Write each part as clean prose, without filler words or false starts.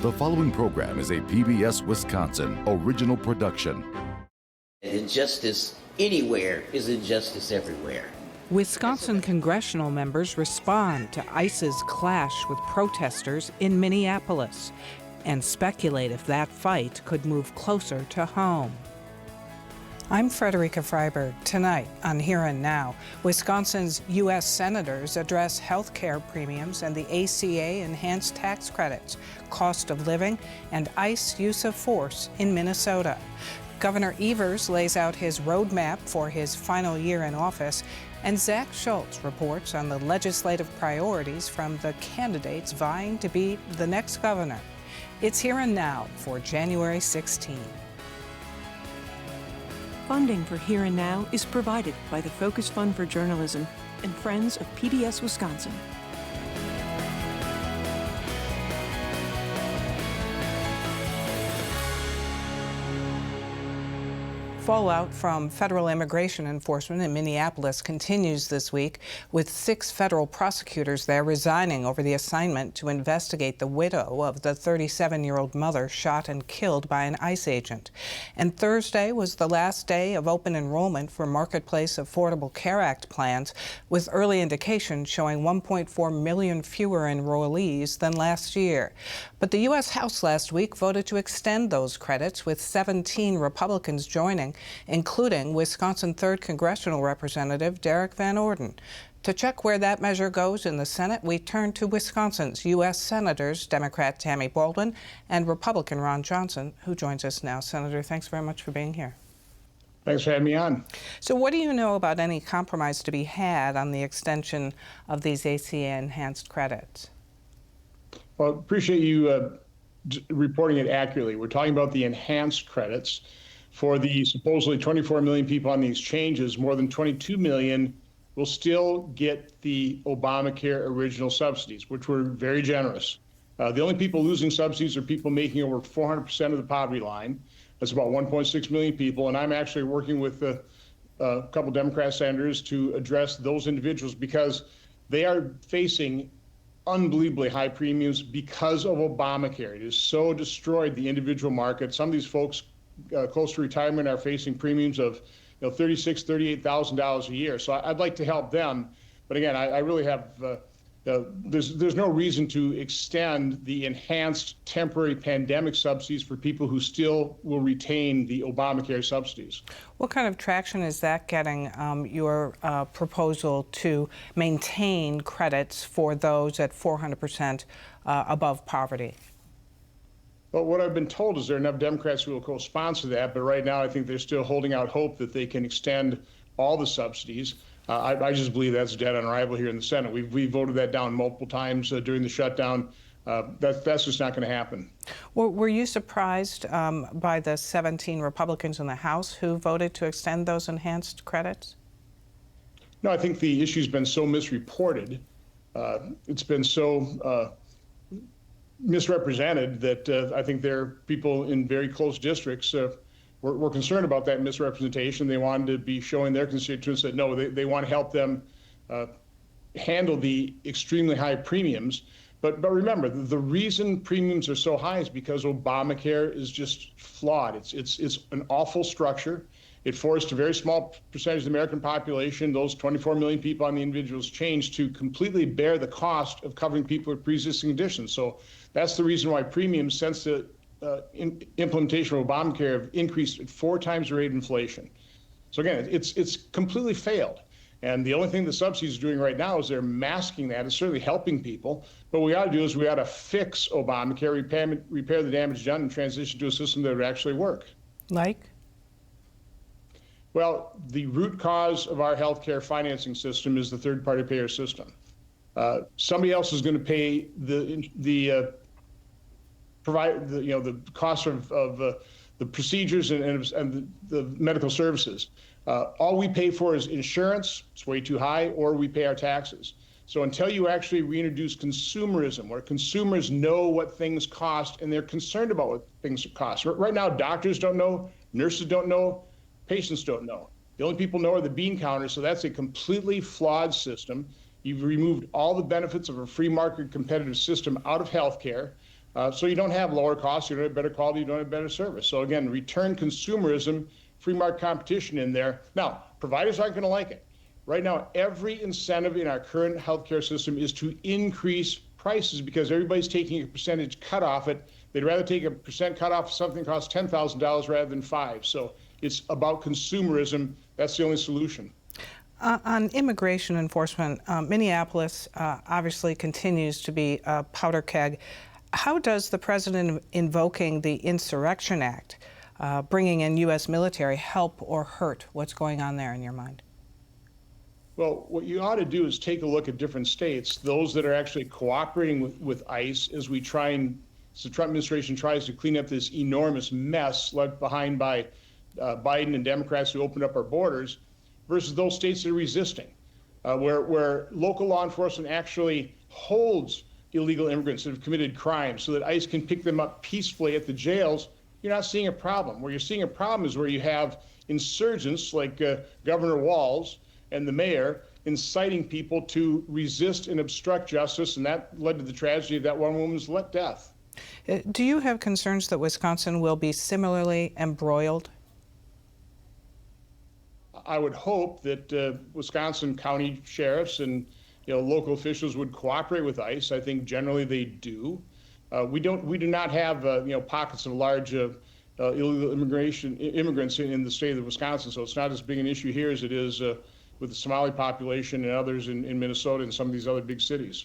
The following program is a PBS Wisconsin original production. Injustice anywhere is injustice everywhere. Wisconsin congressional members respond to ICE's clash with protesters in Minneapolis and speculate if that fight could move closer to home. I'm Frederica Freiberg. Tonight on Here and Now, Wisconsin's U.S. senators address health care premiums and the ACA enhanced tax credits, cost of living, and ICE use of force in Minnesota. Governor Evers lays out his roadmap for his final year in office, and Zach Schultz reports on the legislative priorities from the candidates vying to be the next governor. It's Here and Now for January 16. Funding for Here and Now is provided by the Focus Fund for Journalism and Friends of PBS Wisconsin. Fallout from federal immigration enforcement in Minneapolis continues this week, with 6 federal prosecutors there resigning over the assignment to investigate the widow of the 37-year-old mother shot and killed by an ICE agent. And Thursday was the last day of open enrollment for Marketplace Affordable Care Act plans, with early indications showing 1.4 million fewer enrollees than last year. But the U.S. House last week voted to extend those credits, with 17 Republicans joining, including Wisconsin 3rd Congressional Representative Derek Van Orden. To check where that measure goes in the Senate, we turn to Wisconsin's U.S. Senators, Democrat Tammy Baldwin and Republican Ron Johnson, who joins us now. Senator, thanks very much for being here. Thanks for having me on. So what do you know about any compromise to be had on the extension of these ACA enhanced credits? Well, appreciate you reporting it accurately. We're talking about the enhanced credits. For the supposedly 24 million people on the exchanges, more than 22 million will still get the Obamacare original subsidies, which were very generous. The only people losing subsidies are people making over 400% of the poverty line. That's about 1.6 million people. And I'm actually working with a couple Democrat senators to address those individuals because they are facing unbelievably high premiums because of Obamacare. It has so destroyed the individual market. Some of these folks close to retirement are facing premiums of $36,000, $38,000 a year. So I'd like to help them. But again, I really have, there's no reason to extend the enhanced temporary pandemic subsidies for people who still will retain the Obamacare subsidies. What kind of traction is that getting, your proposal to maintain credits for those at 400% above poverty? Well, what I've been told is there are enough Democrats who will co-sponsor that, but right now I think they're still holding out hope that they can extend all the subsidies. I just believe that's dead on arrival here in the Senate. We voted that down multiple times during the shutdown. That's just not going to happen. Well, were you surprised by the 17 Republicans in the House who voted to extend those enhanced credits? No, I think the issue's been so misreported. It's been so misrepresented that I think there are people in very close districts were concerned about that misrepresentation. They wanted to be showing their constituents that no, they want to help them handle the extremely high premiums. But remember, the reason premiums are so high is because Obamacare is just flawed. It's an awful structure. It forced a very small percentage of the American population, those 24 million people on the individual's change, to completely bear the cost of covering people with pre-existing conditions. So that's the reason why premiums since the implementation of Obamacare have increased at 4 times the rate of inflation. So again, it's completely failed. And the only thing the subsidies are doing right now is they're masking that. It's certainly helping people. But what we ought to do is we ought to fix Obamacare, repair the damage done, and transition to a system that would actually work. Like? Well, the root cause of our healthcare financing system is the third-party payer system. Somebody else is going to pay the cost of the procedures and the medical services. All we pay for is insurance. It's way too high, or we pay our taxes. So until you actually reintroduce consumerism, where consumers know what things cost and they're concerned about what things cost. Right now, doctors don't know, nurses don't know, patients don't know. The only people know are the bean counters, so that's a completely flawed system. You've removed all the benefits of a free market competitive system out of healthcare. So you don't have lower costs, you don't have better quality, you don't have better service. So again, return consumerism, free market competition in there. Now, providers aren't going to like it. Right now, every incentive in our current healthcare system is to increase prices because everybody's taking a percentage cut off it. They'd rather take a percent cut off something that costs $10,000 rather than $5,000. So it's about consumerism. That's the only solution. On immigration enforcement, Minneapolis obviously continues to be a powder keg. How does the president invoking the Insurrection Act, bringing in U.S. military, help or hurt what's going on there in your mind? Well, what you ought to do is take a look at different states, those that are actually cooperating with ICE as the Trump administration tries to clean up this enormous mess left behind by Biden and Democrats who opened up our borders, versus those states that are resisting, where local law enforcement actually holds illegal immigrants that have committed crimes so that ICE can pick them up peacefully at the jails. You're not seeing a problem. Where you're seeing a problem is where you have insurgents like Governor Walz and the mayor inciting people to resist and obstruct justice, and that led to the tragedy of that one woman's death. Do you have concerns that Wisconsin will be similarly embroiled? I would hope that Wisconsin county sheriffs and local officials would cooperate with ICE. I think generally they do. We do not have pockets of large illegal immigrants in the state of Wisconsin, so it's not as big an issue here as it is with the Somali population and others in Minnesota and some of these other big cities.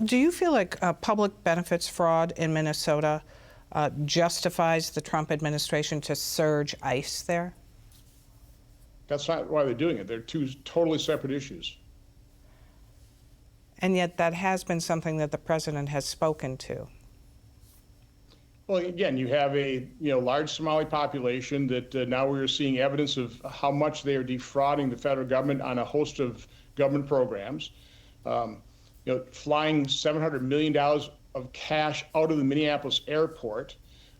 Do you feel like public benefits fraud in Minnesota justifies the Trump administration to surge ICE there? That's not why they're doing it. They're two totally separate issues. And yet that has been something that the president has spoken to. Well, again, you have a large Somali population that now we're seeing evidence of how much they are defrauding the federal government on a host of government programs. Flying $700 million of cash out of the Minneapolis airport.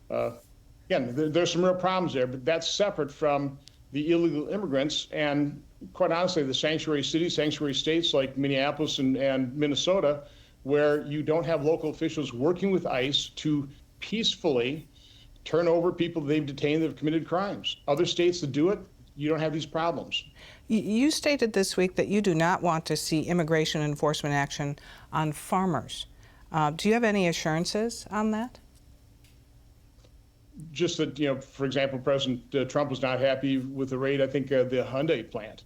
Again, there's some real problems there, but that's separate from the illegal immigrants and, quite honestly, the sanctuary cities, sanctuary states like Minneapolis and Minnesota, where you don't have local officials working with ICE to peacefully turn over people they've detained that have committed crimes. Other states that do it, you don't have these problems. You stated this week that you do not want to see immigration enforcement action on farmers. Do you have any assurances on that? Just that, for example, President Trump was not happy with the raid, I think, the Hyundai plant.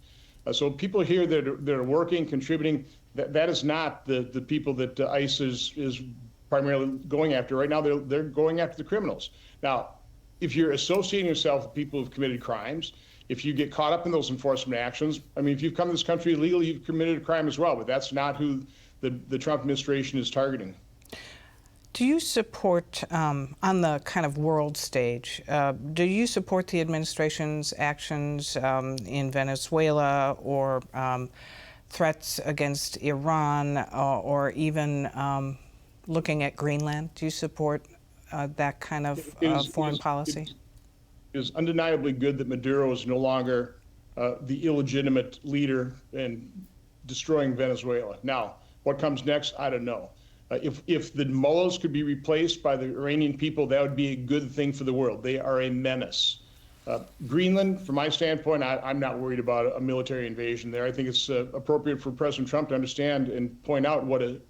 So people here that are working, contributing, that is not the people that ICE is primarily going after. Right now, they're going after the criminals. Now, if you're associating yourself with people who've committed crimes, if you get caught up in those enforcement actions, I mean, if you've come to this country illegally, you've committed a crime as well, but that's not who the Trump administration is targeting. Do you support, on the kind of world stage, do you support the administration's actions in Venezuela or threats against Iran or even looking at Greenland? Do you support that kind of foreign policy? It is undeniably good that Maduro is no longer the illegitimate leader in destroying Venezuela. Now, what comes next, I don't know. If the mullahs could be replaced by the Iranian people, that would be a good thing for the world. They are a menace. Greenland, from my standpoint, I'm not worried about a military invasion there. I think it's appropriate for President Trump to understand and point out what a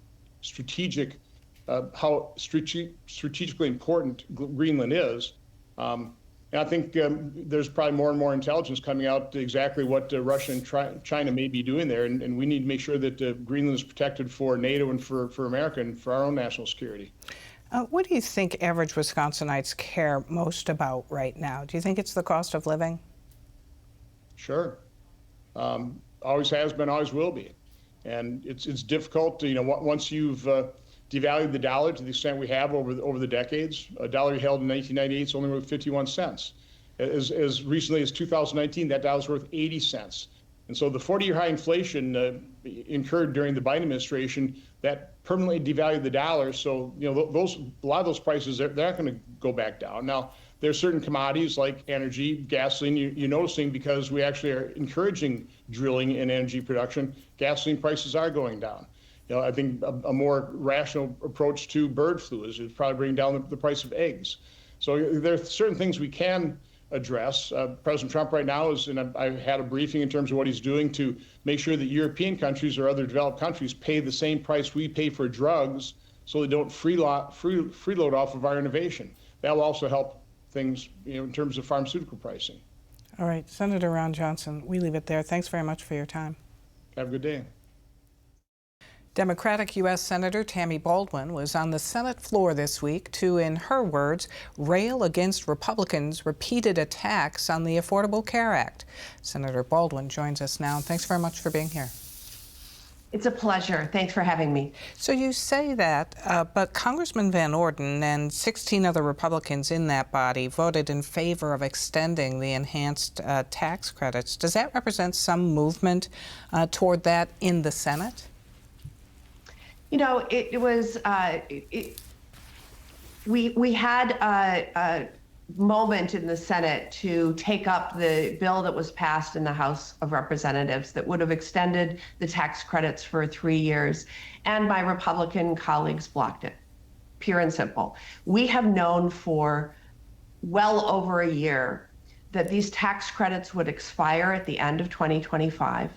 how strategically important Greenland is. And I think there's probably more and more intelligence coming out exactly what Russia and China may be doing there, and we need to make sure that Greenland is protected for NATO and for America and for our own national security. What do you think average Wisconsinites care most about right now? Do you think it's the cost of living? Sure. Always has been, always will be. And it's difficult to, once you've devalued the dollar to the extent we have over the decades. A dollar held in 1998 is only worth 51 cents. As recently as 2019, that dollar is worth 80 cents. And so the 40-year high inflation incurred during the Biden administration, that permanently devalued the dollar. So, a lot of those prices, they're not going to go back down. Now, there are certain commodities like energy, gasoline, you're noticing because we actually are encouraging drilling and energy production, gasoline prices are going down. I think a more rational approach to bird flu is probably bring down the price of eggs. So there are certain things we can address. President Trump right now and I had a briefing in terms of what he's doing to make sure that European countries or other developed countries pay the same price we pay for drugs, so they don't freeload off of our innovation. That will also help things, in terms of pharmaceutical pricing. All right, Senator Ron Johnson, we leave it there. Thanks very much for your time. Have a good day. Democratic U.S. Senator Tammy Baldwin was on the Senate floor this week to, in her words, rail against Republicans' repeated attacks on the Affordable Care Act. Senator Baldwin joins us now. Thanks very much for being here. It's a pleasure. Thanks for having me. So you say that, but Congressman Van Orden and 16 other Republicans in that body voted in favor of extending the enhanced tax credits. Does that represent some movement toward that in the Senate? It was, we had a moment in the Senate to take up the bill that was passed in the House of Representatives that would have extended the tax credits for 3 years, and my Republican colleagues blocked it, pure and simple. We have known for well over a year that these tax credits would expire at the end of 2025.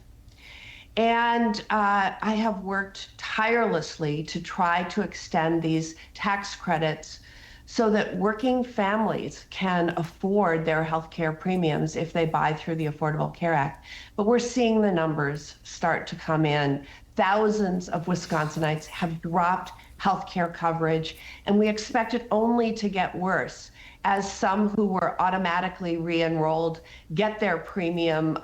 And I have worked tirelessly to try to extend these tax credits so that working families can afford their health care premiums if they buy through the Affordable Care Act. But we're seeing the numbers start to come in. Thousands of Wisconsinites have dropped health care coverage, and we expect it only to get worse as some who were automatically re-enrolled get their premium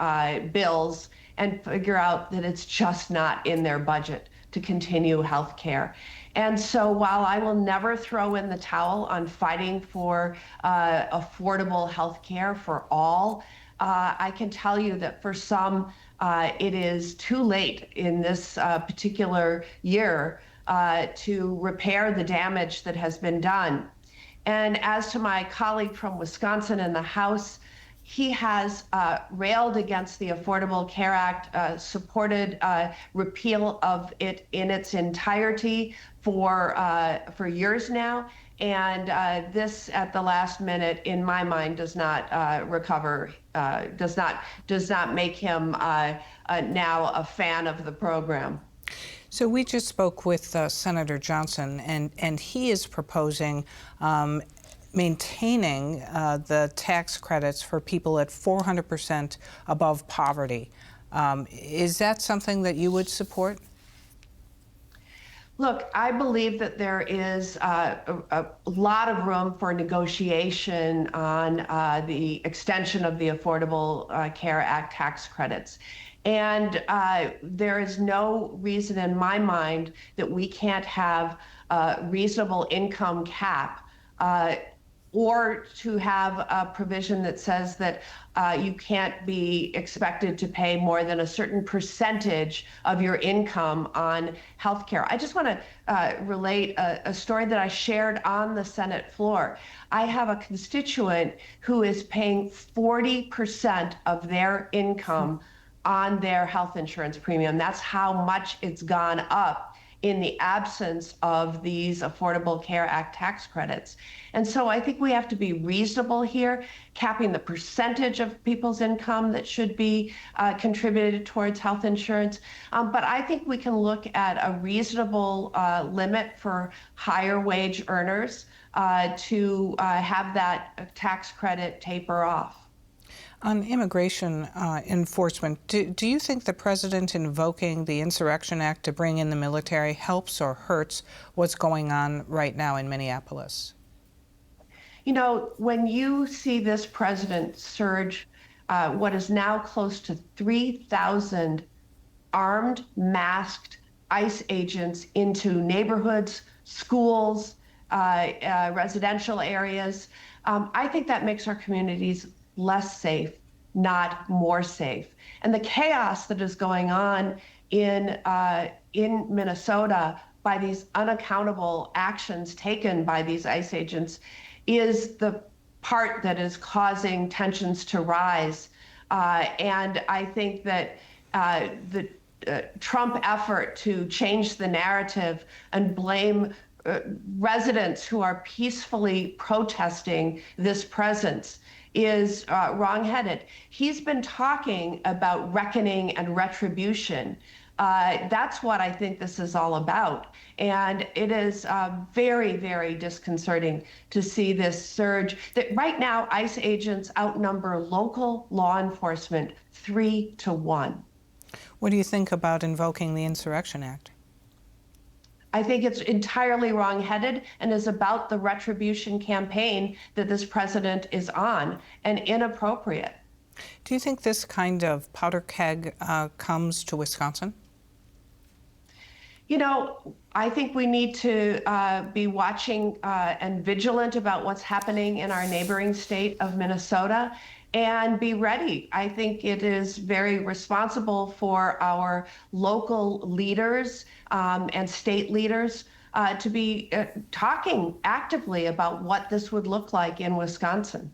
bills and figure out that it's just not in their budget to continue health care. And so while I will never throw in the towel on fighting for affordable health care for all, I can tell you that for some, it is too late in this particular year to repair the damage that has been done. And as to my colleague from Wisconsin in the House, he has railed against the Affordable Care Act, supported repeal of it in its entirety for years now, and this at the last minute, in my mind, does not does not make him now a fan of the program. So we just spoke with Senator Johnson, and he is proposing maintaining the tax credits for people at 400% above poverty. Is that something that you would support? Look, I believe that there is a lot of room for negotiation on the extension of the Affordable Care Act tax credits. And there is no reason in my mind that we can't have a reasonable income cap or to have a provision that says that you can't be expected to pay more than a certain percentage of your income on health care. I just want to relate a story that I shared on the Senate floor. I have a constituent who is paying 40% of their income on their health insurance premium. That's how much it's gone up in the absence of these Affordable Care Act tax credits. And so I think we have to be reasonable here, capping the percentage of people's income that should be contributed towards health insurance. But I think we can look at a reasonable limit for higher wage earners to have that tax credit taper off. On immigration enforcement, do you think the president invoking the Insurrection Act to bring in the military helps or hurts what's going on right now in Minneapolis? You know, when you see this president surge what is now close to 3,000 armed, masked ICE agents into neighborhoods, schools, residential areas, I think that makes our communities less safe, not more safe. And the chaos that is going on in Minnesota by these unaccountable actions taken by these ICE agents is the part that is causing tensions to rise. And I think that the Trump effort to change the narrative and blame residents who are peacefully protesting this presence is wrongheaded. He's been talking about reckoning and retribution. That's what I think this is all about. And it is very, very disconcerting to see this surge. That right now, ICE agents outnumber local law enforcement 3-1. What do you think about invoking the Insurrection Act? I think it's entirely wrongheaded and is about the retribution campaign that this president is on, and inappropriate. Do you think this kind of powder keg comes to Wisconsin? You know, I think we need to be watching and vigilant about what's happening in our neighboring state of Minnesota and be ready. I think it is very responsible for our local leaders and state leaders to be talking actively about what this would look like in Wisconsin.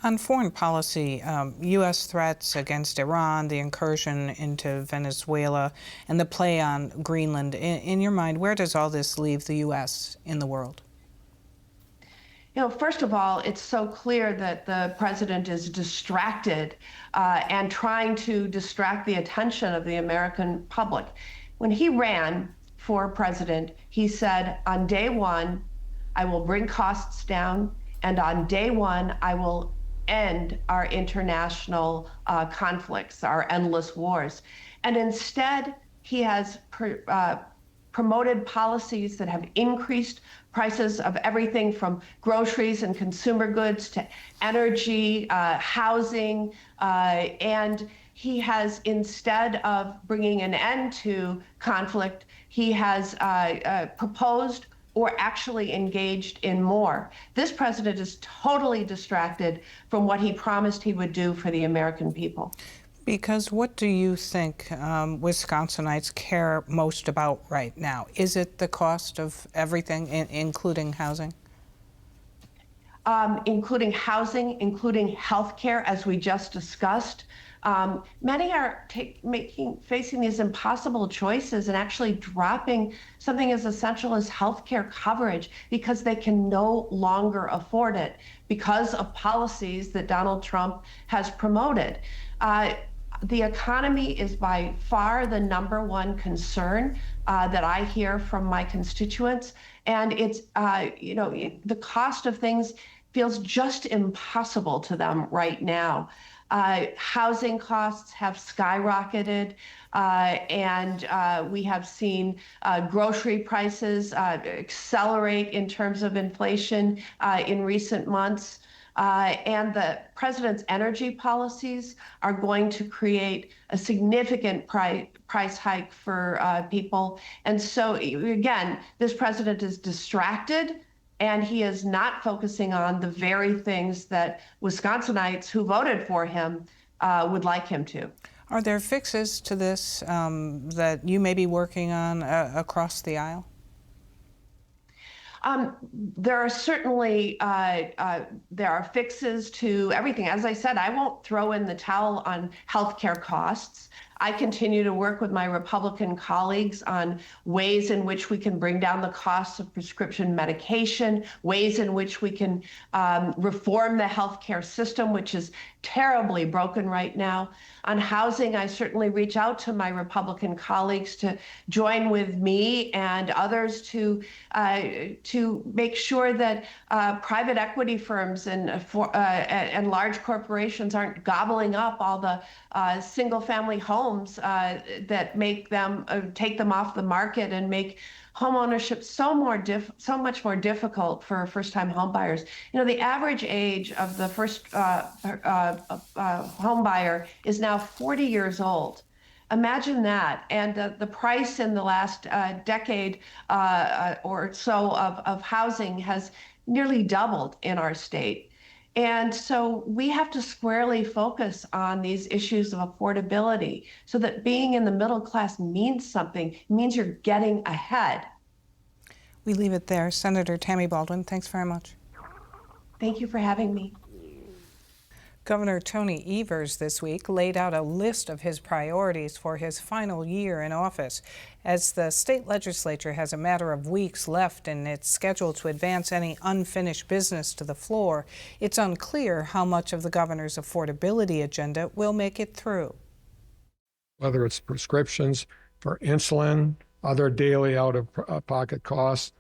On foreign policy, U.S. threats against Iran, the incursion into Venezuela, and the play on Greenland, in your mind, where does all this leave the U.S. in the world? You know, first of all, it's so clear that the president is distracted and trying to distract the attention of the American public. When he ran for president, he said, on day one, I will bring costs down, and on day one, I will end our international conflicts, our endless wars. And instead, he has promoted policies that have increased prices of everything from groceries and consumer goods to energy, housing, and he has, instead of bringing an end to conflict, he has proposed or actually engaged in more. This president is totally distracted from what he promised he would do for the American people. Because what do you think Wisconsinites care most about right now? Is it the cost of everything, including housing? Including housing, including health care, as we just discussed. Many are facing these impossible choices and actually dropping something as essential as health care coverage because they can no longer afford it because of policies that Donald Trump has promoted. The economy is by far the #1 concern that I hear from my constituents. And it's, you know, the cost of things feels just impossible to them right now. Housing costs have skyrocketed, and we have seen grocery prices accelerate in terms of inflation in recent months. And the president's energy policies are going to create a significant price hike for people. And so, again, this president is distracted, and he is not focusing on the very things that Wisconsinites who voted for him would like him to. Are there fixes to this that you may be working on across the aisle? There are certainly there are fixes to everything. As I said, I won't throw in the towel on healthcare costs. I continue to work with my Republican colleagues on ways in which we can bring down the costs of prescription medication, ways in which we can reform the healthcare system, which is terribly broken right now. On housing, I certainly reach out to my Republican colleagues to join with me and others to make sure that private equity firms and large corporations aren't gobbling up all the single-family homes that make them take them off the market and make home ownership so much more difficult for first-time home buyers. You know, the average age of the first home buyer is now 40 years old. Imagine that. And the price in the last decade or so of housing has nearly doubled in our state. And so we have to squarely focus on these issues of affordability so that being in the middle class means something, means you're getting ahead. We leave it there. Senator Tammy Baldwin, thanks very much. Thank you for having me. Governor Tony Evers this week laid out a list of his priorities for his final year in office. As the state legislature has a matter of weeks left in its schedule to advance any unfinished business to the floor, it's unclear how much of the governor's affordability agenda will make it through. Whether it's prescriptions for insulin, other daily out-of-pocket costs,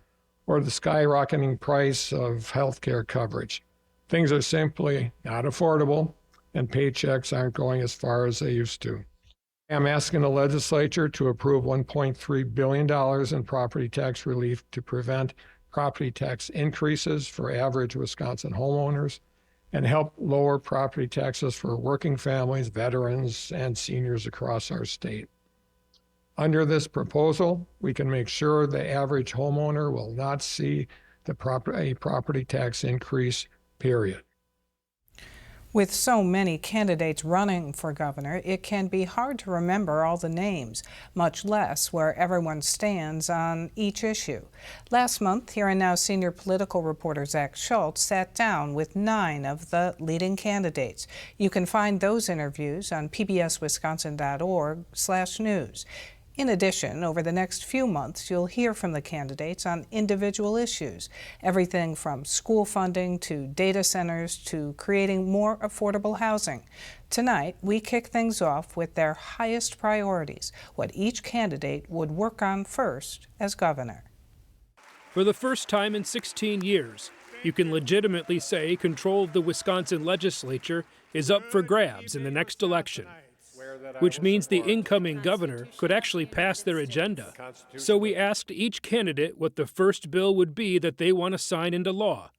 or the skyrocketing price of health care coverage. Things are simply not affordable, and paychecks aren't going as far as they used to. I'm asking the legislature to approve $1.3 billion in property tax relief to prevent property tax increases for average Wisconsin homeowners and help lower property taxes for working families, veterans, and seniors across our state. Under this proposal, we can make sure the average homeowner will not see a property tax increase, period. With so many candidates running for governor, it can be hard to remember all the names, much less where everyone stands on each issue. Last month, Here and Now senior political reporter Zach Schultz sat down with 9 of the leading candidates. You can find those interviews on pbswisconsin.org/news. In addition, over the next few months, you'll hear from the candidates on individual issues, everything from school funding to data centers to creating more affordable housing. Tonight, we kick things off with their highest priorities, what each candidate would work on first as governor. For the first time in 16 years, you can legitimately say control of the Wisconsin legislature is up for grabs in the next election, which means the incoming governor could actually pass their agenda. So we asked each candidate what the first bill would be that they want to sign into law.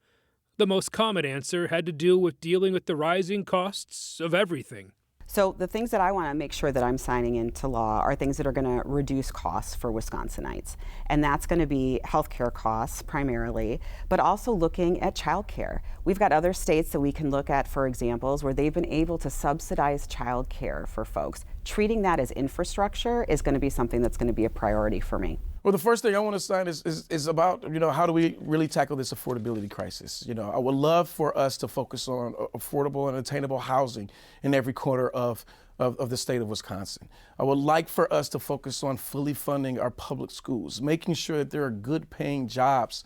The most common answer had to do with dealing with the rising costs of everything. So the things that I want to make sure that I'm signing into law are things that are going to reduce costs for Wisconsinites. And that's going to be healthcare costs primarily, but also looking at childcare. We've got other states that we can look at for examples where they've been able to subsidize childcare for folks. Treating that as infrastructure is going to be something that's going to be a priority for me. Well, the first thing I want to sign is about, how do we really tackle this affordability crisis? I would love for us to focus on affordable and attainable housing in every corner of the state of Wisconsin. I would like for us to focus on fully funding our public schools, making sure that there are good paying jobs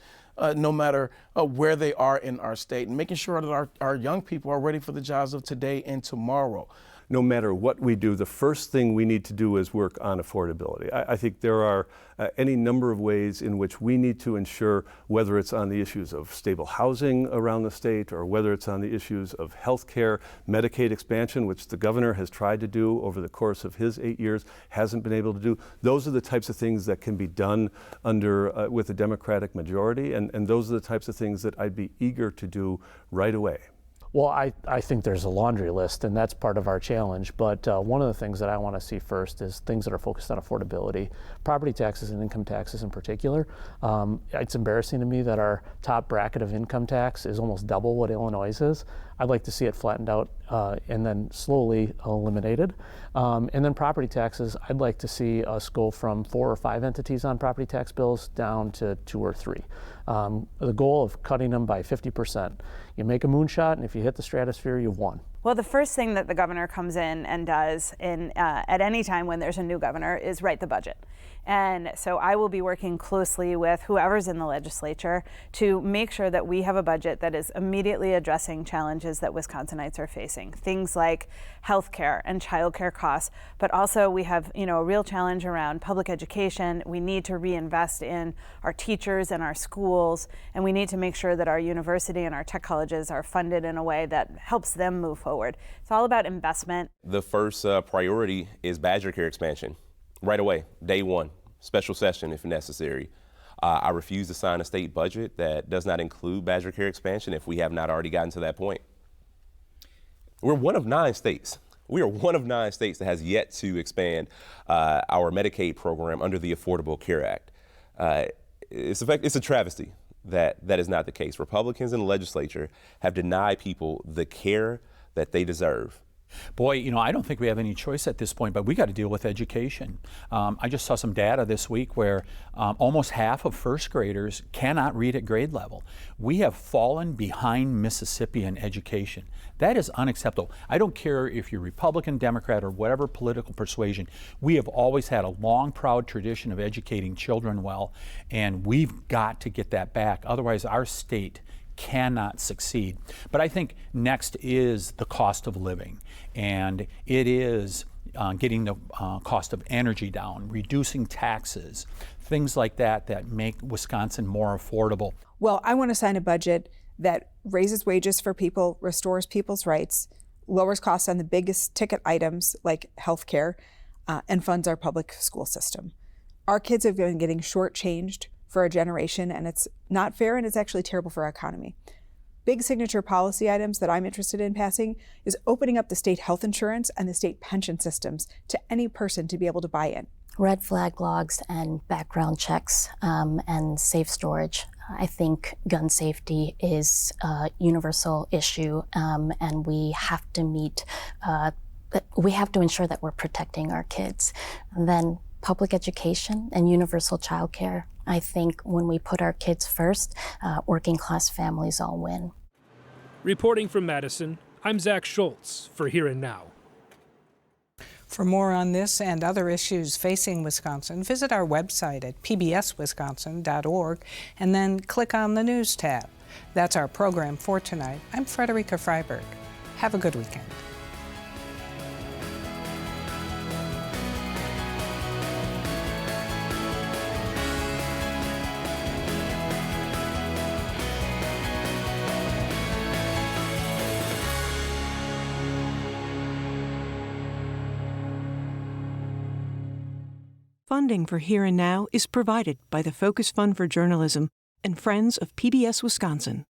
no matter where they are in our state, and making sure that our young people are ready for the jobs of today and tomorrow. No matter what we do, the first thing we need to do is work on affordability. I think there are any number of ways in which we need to ensure, whether it's on the issues of stable housing around the state or whether it's on the issues of health care, Medicaid expansion, which the governor has tried to do over the course of his 8 years, hasn't been able to do. Those are the types of things that can be done with a Democratic majority, and those are the types of things that I'd be eager to do right away. Well, I think there's a laundry list, and that's part of our challenge. But one of the things that I want to see first is things that are focused on affordability, property taxes and income taxes in particular. It's embarrassing to me that our top bracket of income tax is almost double what Illinois is. I'd like to see it flattened out and then slowly eliminated. And then property taxes, I'd like to see us go from 4 or 5 entities on property tax bills down to 2 or 3. The goal of cutting them by 50%. You make a moonshot, and if you hit the stratosphere, you've won. Well, the first thing that the governor comes in and does at any time when there's a new governor is write the budget. And so I will be working closely with whoever's in the legislature to make sure that we have a budget that is immediately addressing challenges that Wisconsinites are facing. Things like health care and childcare costs, but also we have a real challenge around public education. We need to reinvest in our teachers and our schools, and we need to make sure that our university and our tech colleges are funded in a way that helps them move forward. It's all about investment. The first priority is Badger Care expansion. Right away, day one, special session if necessary. I refuse to sign a state budget that does not include Badger Care expansion if we have not already gotten to that point. We're one of 9 states. We are one of 9 states that has yet to expand our Medicaid program under the Affordable Care Act. It's a travesty that is not the case. Republicans in the legislature have denied people the care that they deserve Boy, I don't think we have any choice at this point, but we got to deal with education. I just saw some data this week where almost half of first graders cannot read at grade level. We have fallen behind Mississippi in education. That is unacceptable. I don't care if you're Republican, Democrat, or whatever political persuasion. We have always had a long, proud tradition of educating children well, and we've got to get that back. Otherwise, our state cannot succeed. But I think next is the cost of living, and it is getting the cost of energy down, reducing taxes, things like that make Wisconsin more affordable. Well, I want to sign a budget that raises wages for people, restores people's rights, lowers costs on the biggest ticket items like healthcare, and funds our public school system. Our kids have been getting shortchanged for a generation, and it's not fair, and it's actually terrible for our economy. Big signature policy items that I'm interested in passing is opening up the state health insurance and the state pension systems to any person to be able to buy in. Red flag logs and background checks and safe storage. I think gun safety is a universal issue, and we have to ensure that we're protecting our kids. And then public education and universal childcare. I think when we put our kids first, working class families all win. Reporting from Madison, I'm Zach Schultz for Here and Now. For more on this and other issues facing Wisconsin, visit our website at pbswisconsin.org and then click on the News tab. That's our program for tonight. I'm Frederica Freiberg. Have a good weekend. Funding for Here and Now is provided by the Focus Fund for Journalism and Friends of PBS Wisconsin.